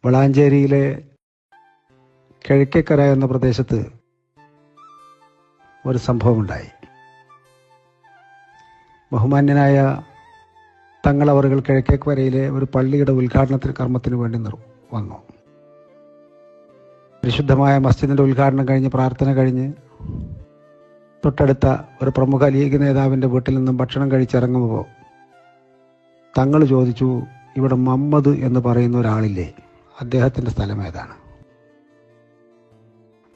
വളാഞ്ചേരിയിലെ കിഴക്കേക്കര എന്ന പ്രദേശത്ത് ഒരു സംഭവമുണ്ടായി. ബഹുമാന്യനായ തങ്ങളവറുകൾ കിഴക്കേക്കരയിലെ ഒരു പള്ളിയുടെ ഉദ്ഘാടനത്തിന് കർമ്മത്തിന് വേണ്ടി വന്നു. പരിശുദ്ധമായ മസ്ജിദിൻ്റെ ഉദ്ഘാടനം കഴിഞ്ഞ് പ്രാർത്ഥന കഴിഞ്ഞ് തൊട്ടടുത്ത ഒരു പ്രമുഖ ലീഗ് നേതാവിൻ്റെ വീട്ടിൽ നിന്നും ഭക്ഷണം കഴിച്ചിറങ്ങുമ്പോൾ തങ്ങൾ ചോദിച്ചു, ഇവിടെ മുഹമ്മദ് എന്ന് പറയുന്ന ഒരാളില്ലേ, അദ്ദേഹത്തിൻ്റെ സ്ഥലം ഏതാണ്?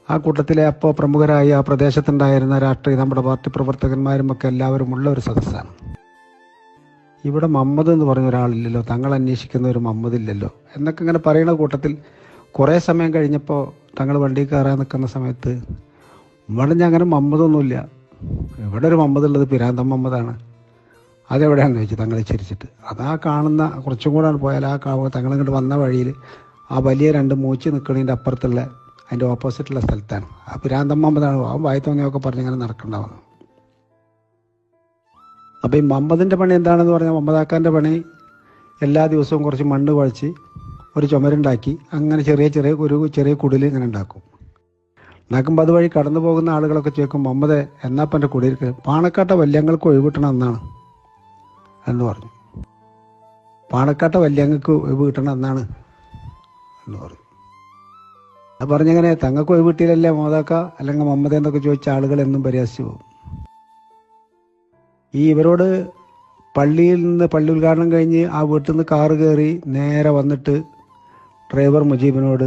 ആ കൂട്ടത്തിലെ അപ്പോൾ പ്രമുഖരായി ആ പ്രദേശത്തുണ്ടായിരുന്ന നമ്മുടെ പാർട്ടി പ്രവർത്തകന്മാരും ഒക്കെ എല്ലാവരും ഉള്ള ഒരു സദസ്സാണ്. ഇവിടെ മുഹമ്മദ് എന്ന് പറഞ്ഞ ഒരാളില്ലല്ലോ, തങ്ങൾ അന്വേഷിക്കുന്ന ഒരു മുഹമ്മദ് ഇല്ലല്ലോ എന്നൊക്കെ ഇങ്ങനെ പറയുന്ന കൂട്ടത്തിൽ കുറേ സമയം കഴിഞ്ഞപ്പോൾ തങ്ങൾ വണ്ടി കയറാൻ നിൽക്കുന്ന സമയത്ത് ഇവിടെ ഞാൻ അങ്ങനെ മുഹമ്മദൊന്നുമില്ല, ഇവിടെ ഒരു മുഹമ്മദ് ഉള്ളത് പിരാന്തം മുഹമ്മദാണ്, അതെവിടെയാണെന്ന് ചോദിച്ചു തങ്ങൾ ചിരിച്ചിട്ട്. അതാ കാണുന്ന കുറച്ചും കൂടെ പോയാൽ തങ്ങളിങ്ങോട്ട് വന്ന വഴിയിൽ ആ വലിയ രണ്ട് മൂച്ച് നിൽക്കുന്നതിൻ്റെ അപ്പുറത്തുള്ള അതിൻ്റെ ഓപ്പോസിറ്റുള്ള സ്ഥലത്താണ്. ആ പിരാന്തം മുഹമ്മദാണ്, ആ വായി തോന്നിയൊക്കെ പറഞ്ഞിങ്ങനെ നടക്കണ്ടാവുന്നു. അപ്പോൾ ഈ മുഹമ്മദിൻ്റെ പണി എന്താണെന്ന് പറഞ്ഞാൽ, മുഹമ്മദാക്കാൻ്റെ പണി എല്ലാ ദിവസവും കുറച്ച് മണ്ണ് കുഴച്ച് ഒരു ചുമരുണ്ടാക്കി അങ്ങനെ ചെറിയ കുടിൽ ഇങ്ങനെ ഉണ്ടാക്കും. ഉണ്ടാക്കുമ്പോൾ അതുവഴി കടന്നു പോകുന്ന ആളുകളൊക്കെ ചോദിക്കും, മുഹമ്മദ് എന്നാപ്പം എൻ്റെ കുടിയിരിക്കൽ? പാണക്കാട്ടെ വല്യങ്ങൾക്ക് ഒഴിവ് എന്നാണ് എന്ന് പറഞ്ഞു. പാണക്കാട്ടെ വല്യങ്ങൾക്ക് ഒഴിവ് കിട്ടണം എന്നാണ് എന്ന് പറഞ്ഞു. അത് പറഞ്ഞെങ്ങനെ, തങ്ങൾക്ക് ഒഴിവ് കിട്ടിയില്ലല്ലേ മോദാക്ക അല്ലെങ്കിൽ മുഹമ്മദ് എന്നൊക്കെ ചോദിച്ച ആളുകൾ എന്നും പരിഹസിച്ചു പോകും. ഇവരോട് പള്ളിയിൽ നിന്ന് പള്ളി ഉദ്ഘാടനം കഴിഞ്ഞ് ആ വീട്ടിൽ നിന്ന് കാറ് കയറി നേരെ വന്നിട്ട് ഡ്രൈവർ മുജീബിനോട്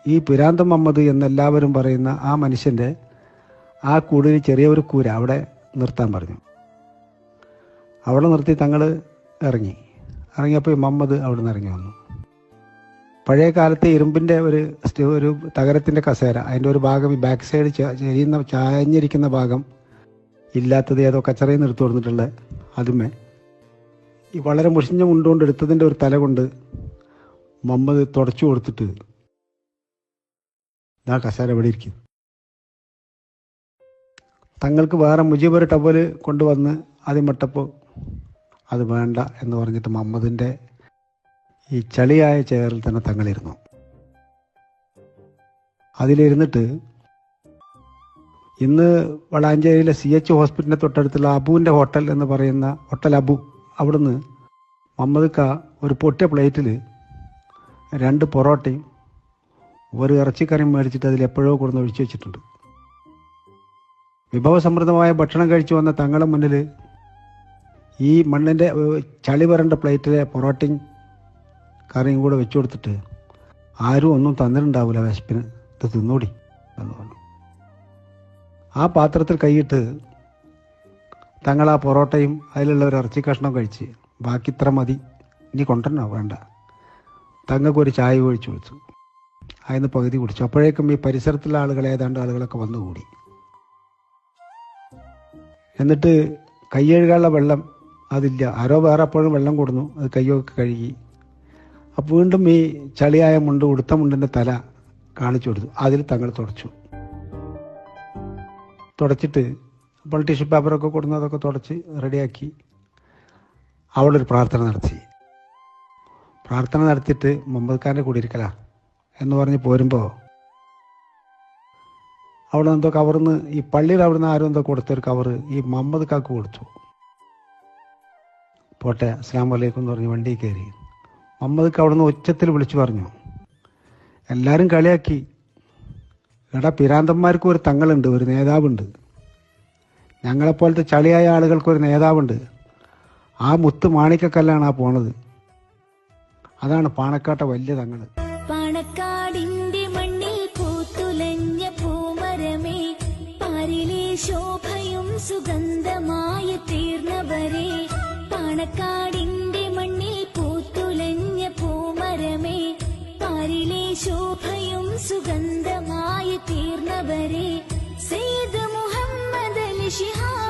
ഈ പിരാന്തം മുഹമ്മദ് എന്നെല്ലാവരും പറയുന്ന ആ മനുഷ്യൻ്റെ ആ കൂടിൽ ചെറിയൊരു കൂര അവിടെ നിർത്താൻ പറഞ്ഞു. അവിടെ നിർത്തി തങ്ങൾ ഇറങ്ങിയപ്പോൾ ഈ മുഹമ്മദ് അവിടെ നിന്ന് ഇറങ്ങി വന്നു. പഴയ കാലത്ത് ഇരുമ്പിൻ്റെ ഒരു തകരത്തിൻ്റെ കസേര, അതിൻ്റെ ഒരു ഭാഗം ഈ ബാക്ക് സൈഡ് ചാഞ്ഞിരിക്കുന്ന ഭാഗം ഇല്ലാത്തത് ഏതോ കച്ചറയിൽ നിന്ന് എടുത്തു കൊടുത്തിട്ടുള്ള അതുമേ ഈ വളരെ മുഷിഞ്ഞ മുണ്ടുകൊണ്ട് എടുത്തതിൻ്റെ ഒരു തല കൊണ്ട് മുഹമ്മദ് തുടച്ചു കൊടുത്തിട്ട് ആ കസേര എവിടെ ഇരിക്കും. തങ്ങൾക്ക് വേറെ മുജീബ് ഒരു ടവല് കൊണ്ടുവന്ന് അതിമിട്ടപ്പോൾ അത് വേണ്ട എന്ന് പറഞ്ഞിട്ട് മുഹമ്മദിൻ്റെ ഈ ചളിയായ ചെയറിൽ തന്നെ തങ്ങളിരുന്നു. അതിലിരുന്നിട്ട് ഇന്ന് വളാഞ്ചേരിയിലെ CH ഹോസ്പിറ്റലിൻ്റെ തൊട്ടടുത്തുള്ള അബുവിൻ്റെ ഹോട്ടൽ എന്ന് പറയുന്ന ഹോട്ടൽ അബു, അവിടുന്ന് മുഹമ്മദ് ഒരു പൊട്ടിയ പ്ലേറ്റിൽ 2 പൊറോട്ടയും ഒരു ഇറച്ചിക്കറിയും മേടിച്ചിട്ട് അതിൽ എപ്പോഴോ കൊടുന്ന് ഒഴിച്ചു വെച്ചിട്ടുണ്ട്. വിഭവസമൃദ്ധമായ ഭക്ഷണം കഴിച്ചു വന്ന തങ്ങളുടെ മുന്നിൽ ഈ മണ്ണിൻ്റെ ചളി വരേണ്ട പ്ലേറ്റിലെ പൊറോട്ടയും കറിയും കൂടെ വെച്ചു കൊടുത്തിട്ട് ആരും ഒന്നും തന്നിട്ടുണ്ടാവില്ല, വിശപ്പിന് ഇത് തിന്നോടി എന്ന് പറഞ്ഞു. ആ പാത്രത്തിൽ കൈയിട്ട് തങ്ങൾ ആ പൊറോട്ടയും അതിലുള്ള ഒരു ഇറച്ചി കഷ്ണം കഴിച്ച് ബാക്കി ഇത്ര മതി, ഇനി കൊണ്ടുവരണോ വേണ്ട, തങ്ങൾക്കൊരു ചായ ഒഴിച്ചു കൊടുത്തു. അതിന് പകുതി കുടിച്ചു. അപ്പോഴേക്കും ഈ പരിസരത്തുള്ള ഏതാണ്ട് ആളുകളൊക്കെ വന്നുകൂടി. എന്നിട്ട് കൈയ്യഴുകാനുള്ള വെള്ളം അതില്ല, ആരോ വേറെ അപ്പോഴും വെള്ളം കൊടുന്നു, അത് കൈയൊക്കെ കഴുകി. അപ്പോൾ വീണ്ടും ഈ ചളിയായ ഉടുത്ത മുണ്ടിൻ്റെ തല കാണിച്ചു കൊടുത്തു. അതിൽ തങ്ങൾ തുടച്ചിട്ട് അപ്പോൾ ടിഷ്യൂ പേപ്പറൊക്കെ കൊടുന്ന് അതൊക്കെ തുടച്ച് റെഡിയാക്കി അവിടെ ഒരു പ്രാർത്ഥന നടത്തിയിട്ട് മുഹമ്മദ് ഖാൻ്റെ കുടിയിരിക്കലാ എന്ന് പറഞ്ഞ് പോരുമ്പോൾ അവിടെ എന്തോ കവറിന്ന് ഈ പള്ളിയിൽ അവിടെ നിന്ന് ആരും എന്തോ കൊടുത്തൊരു കവറ് ഈ മുഹമ്മദ് ഖാക്ക് കൊടുത്തു. പോട്ടെ അസ്സലാമു അലൈക്കും എന്ന് പറഞ്ഞ് വണ്ടി കയറി. മുഹമ്മദ് ഖാ അവിടെ നിന്ന് ഉച്ചത്തിൽ വിളിച്ചു പറഞ്ഞു. എല്ലാവരും കളിയാക്കി, എടാ പിരാന്തന്മാർക്ക് ഒരു തങ്ങളുണ്ട്, ഒരു നേതാവുണ്ട്, ഞങ്ങളെപ്പോലത്തെ ചളിയായ ആളുകൾക്കൊരു നേതാവുണ്ട്, ആ മുത്ത് മാണിക്കക്കല്ലാണ് ആ പോണത്, അതാണ് പാണക്കാട്ടെ വലിയ തങ്ങൾ. പാണക്കാടിന്റെ മണ്ണിൽ പൂത്തുലഞ്ഞ പൂമരമേ, പാരിലെ ശോഭയും സുഗന്ധമായി തീർന്നവരെ. പാണക്കാടിന്റെ മണ്ണിൽ പൂത്തുലഞ്ഞ പൂമരമേ, പാരിലെ ശോഭയും സുഗന്ധമായി തീർന്നവരെ. സയ്യിദ് മുഹമ്മദ് അലി ശിഹാബ്